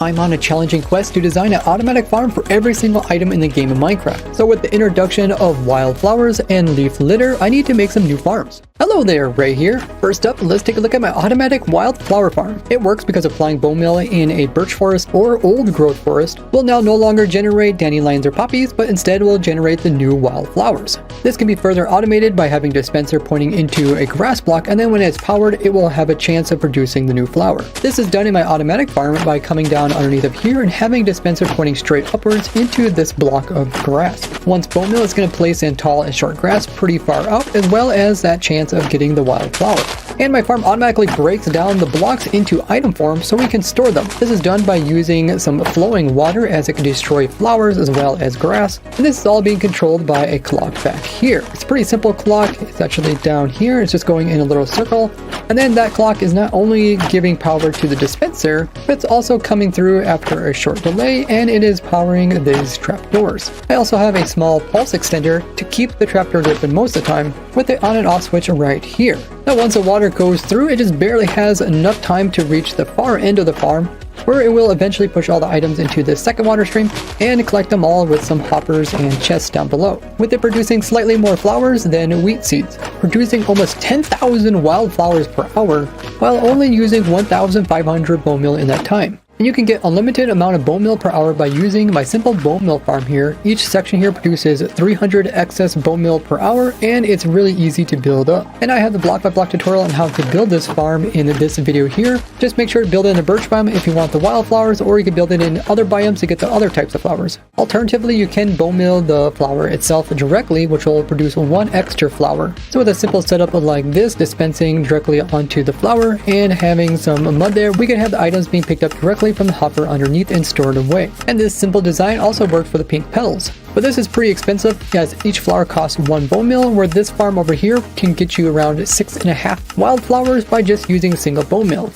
I'm on a challenging quest to design an automatic farm for every single item in the game of Minecraft. So with the introduction of wildflowers and leaf litter, I need to make some new farms. Hello there, Ray here. First up, let's take a look at my automatic wildflower farm. It works because applying bone meal in a birch forest or old growth forest will now no longer generate dandelions or poppies, but instead will generate the new wildflowers. This can be further automated by having a dispenser pointing into a grass block, and then when it's powered, it will have a chance of producing the new flower. This is done in my automatic farm by coming down underneath of here and having a dispenser pointing straight upwards into this block of grass. Once bone meal is going to place in tall and short grass pretty far out, as well as that chance of getting the wildflower. And my farm automatically breaks down the blocks into item form so we can store them. This is done by using some flowing water as it can destroy flowers as well as grass. And this is all being controlled by a clock back here. It's a pretty simple clock. It's actually down here. It's just going in a little circle. And then that clock is not only giving power to the dispenser, but it's also coming through after a short delay, and it is powering these trapdoors. I also have a small pulse extender to keep the trapdoors open most of the time with the on and off switch right here. Now once the water goes through, it just barely has enough time to reach the far end of the farm, where it will eventually push all the items into the second water stream and collect them all with some hoppers and chests down below, with it producing slightly more flowers than wheat seeds, producing almost 10,000 wildflowers per hour while only using 1,500 bone meal in that time. And you can get unlimited amount of bone meal per hour by using my simple bone meal farm here. Each section here produces 300 excess bone meal per hour, and it's really easy to build up. And I have the block by block tutorial on how to build this farm in this video here. Just make sure to build it in a birch biome if you want the wildflowers, or you can build it in other biomes to get the other types of flowers. Alternatively, you can bone meal the flower itself directly, which will produce one extra flower. So with a simple setup like this, dispensing directly onto the flower and having some mud there, we can have the items being picked up directly from the hopper underneath and stored away. And this simple design also worked for the pink petals. But this is pretty expensive, as each flower costs 1 bone meal, where this farm over here can get you around 6.5 wildflowers by just using a single bone meal.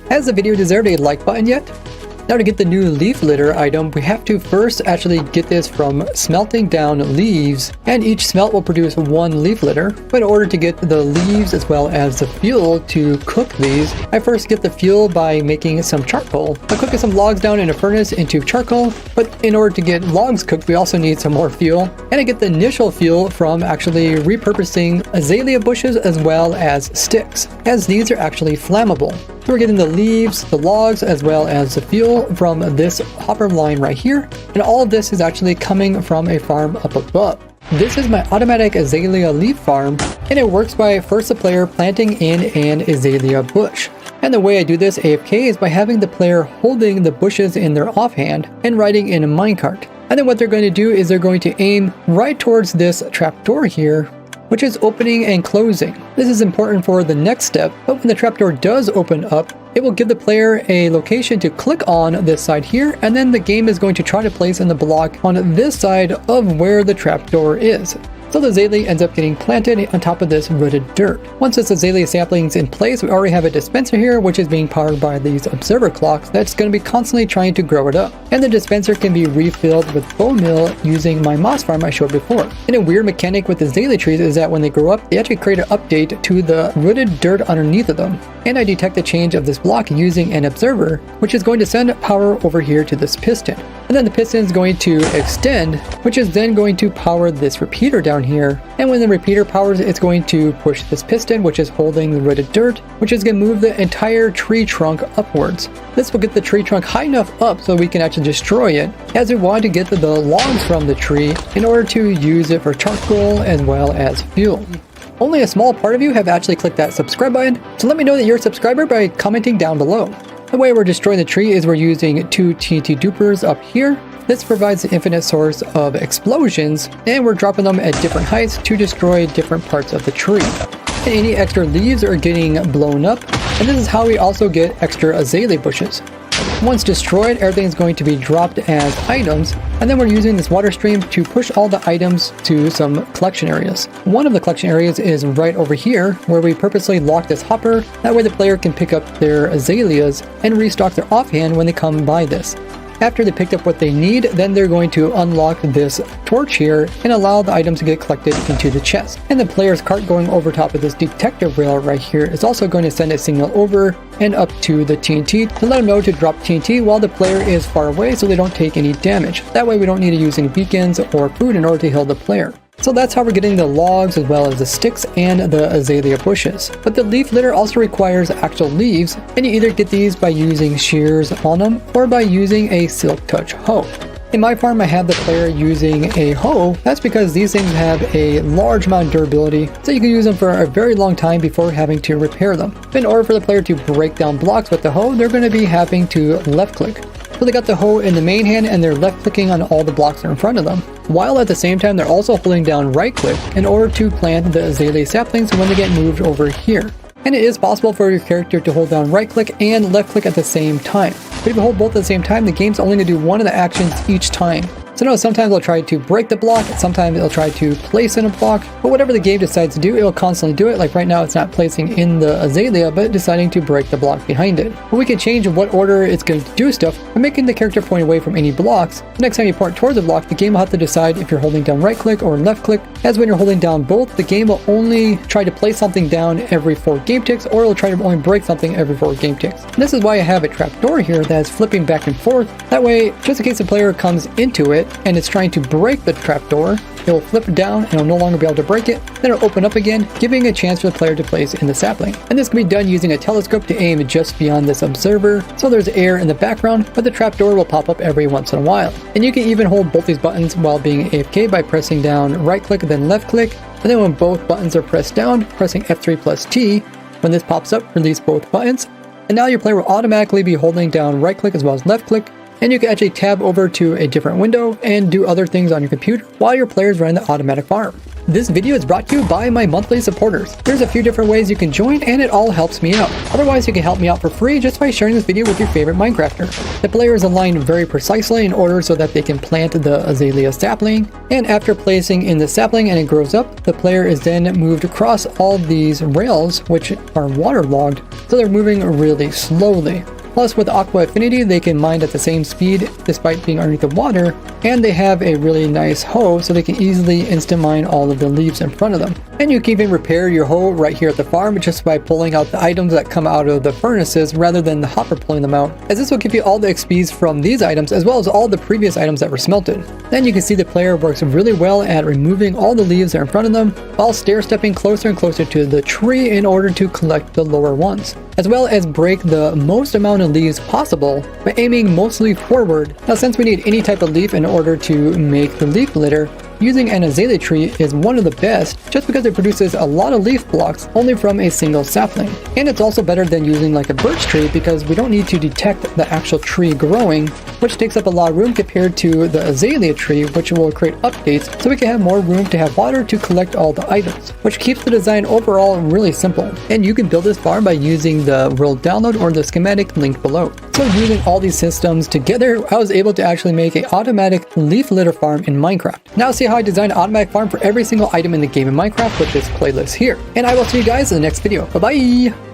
Has the video deserved a like button yet? Now to get the new leaf litter item, we have to first actually get this from smelting down leaves, and each smelt will produce 1 leaf litter. But in order to get the leaves as well as the fuel to cook these, I first get the fuel by making some charcoal. I cook some logs down in a furnace into charcoal, but in order to get logs cooked, we also need some more fuel. And I get the initial fuel from actually repurposing azalea bushes as well as sticks, as these are actually flammable. So we're getting the leaves, the logs, as well as the fuel from this hopper line right here, and all of this is actually coming from a farm up above. This is my automatic azalea leaf farm, and it works by first the player planting in an azalea bush. And the way I do this AFK is by having the player holding the bushes in their offhand and riding in a minecart. And then what they're going to do is they're going to aim right towards this trapdoor here, which is opening and closing. This is important for the next step, but when the trapdoor does open up, it will give the player a location to click on this side here, and then the game is going to try to place in the block on this side of where the trapdoor is. So the azalea ends up getting planted on top of this rooted dirt. Once this azalea sapling is in place, we already have a dispenser here, which is being powered by these observer clocks that's going to be constantly trying to grow it up. And the dispenser can be refilled with bone meal using my moss farm I showed before. And a weird mechanic with azalea trees is that when they grow up, they actually create an update to the rooted dirt underneath of them. And I detect the change of this block using an observer, which is going to send power over here to this piston. And then the piston is going to extend, which is then going to power this repeater down here. And when the repeater powers, it's going to push this piston, which is holding the rooted dirt, which is going to move the entire tree trunk upwards. This will get the tree trunk high enough up so we can actually destroy it, as we want to get the logs from the tree in order to use it for charcoal as well as fuel. Only a small part of you have actually clicked that subscribe button, so let me know that you're a subscriber by commenting down below. The way we're destroying the tree is we're using 2 TNT dupers up here. This provides an infinite source of explosions, and we're dropping them at different heights to destroy different parts of the tree. And any extra leaves are getting blown up, and this is how we also get extra azalea bushes. Once destroyed, everything is going to be dropped as items, and then we're using this water stream to push all the items to some collection areas. One of the collection areas is right over here, where we purposely lock this hopper. That way the player can pick up their azaleas and restock their offhand when they come by this. After they picked up what they need, then they're going to unlock this torch here and allow the items to get collected into the chest. And the player's cart going over top of this detector rail right here is also going to send a signal over and up to the TNT to let them know to drop TNT while the player is far away so they don't take any damage. That way we don't need to use any beacons or food in order to heal the player. So that's how we're getting the logs as well as the sticks and the azalea bushes. But the leaf litter also requires actual leaves, and you either get these by using shears on them or by using a silk touch hoe. In my farm, I have the player using a hoe. That's because these things have a large amount of durability, so you can use them for a very long time before having to repair them. In order for the player to break down blocks with the hoe, they're going to be having to left click. So they got the hoe in the main hand and they're left clicking on all the blocks that are in front of them, while at the same time they're also holding down right click in order to plant the azalea saplings when they get moved over here. And it is possible for your character to hold down right click and left click at the same time. But if you hold both at the same time, the game's only going to do one of the actions each time. So no, sometimes it'll try to break the block, sometimes it'll try to place in a block, but whatever the game decides to do, it'll constantly do it. Like right now, it's not placing in the azalea, but deciding to break the block behind it. But we can change what order it's going to do stuff by making the character point away from any blocks. The next time you point towards a block, the game will have to decide if you're holding down right click or left click, as when you're holding down both, the game will only try to place something down every 4 game ticks, or it'll try to only break something every 4 game ticks. And this is why I have a trapdoor here that's flipping back and forth. That way, just in case the player comes into it and it's trying to break the trapdoor, it will flip down and it'll no longer be able to break it. Then it'll open up again, giving a chance for the player to place in the sapling. And this can be done using a telescope to aim just beyond this observer, so there's air in the background, but the trapdoor will pop up every once in a while. And you can even hold both these buttons while being AFK by pressing down right click then left click, and then when both buttons are pressed down, pressing F3 plus T. When this pops up, release both buttons, and now your player will automatically be holding down right click as well as left click, and you can actually tab over to a different window and do other things on your computer while your players run the automatic farm. This video is brought to you by my monthly supporters. There's a few different ways you can join and it all helps me out. Otherwise, you can help me out for free just by sharing this video with your favorite Minecrafter. The player is aligned very precisely in order so that they can plant the azalea sapling, and after placing in the sapling and it grows up, the player is then moved across all these rails which are waterlogged, so they're moving really slowly. Plus, with Aqua Affinity, they can mine at the same speed despite being underneath the water, and they have a really nice hoe so they can easily instant mine all of the leaves in front of them. And you can even repair your hoe right here at the farm just by pulling out the items that come out of the furnaces rather than the hopper pulling them out, as this will give you all the XPs from these items as well as all the previous items that were smelted. Then you can see the player works really well at removing all the leaves that are in front of them while stair-stepping closer and closer to the tree in order to collect the lower ones, as well as break the most amount of leaves possible by aiming mostly forward. Now, since we need any type of leaf in order to make the leaf litter, using an azalea tree is one of the best just because it produces a lot of leaf blocks only from a single sapling. And it's also better than using like a birch tree because we don't need to detect the actual tree growing, which takes up a lot of room compared to the azalea tree, which will create updates so we can have more room to have water to collect all the items, which keeps the design overall really simple. And you can build this farm by using the world download or the schematic linked below. So using all these systems together, I was able to actually make an automatic leaf litter farm in Minecraft. Now see how I designed an automatic farm for every single item in the game in Minecraft with this playlist here. And I will see you guys in the next video. Bye bye!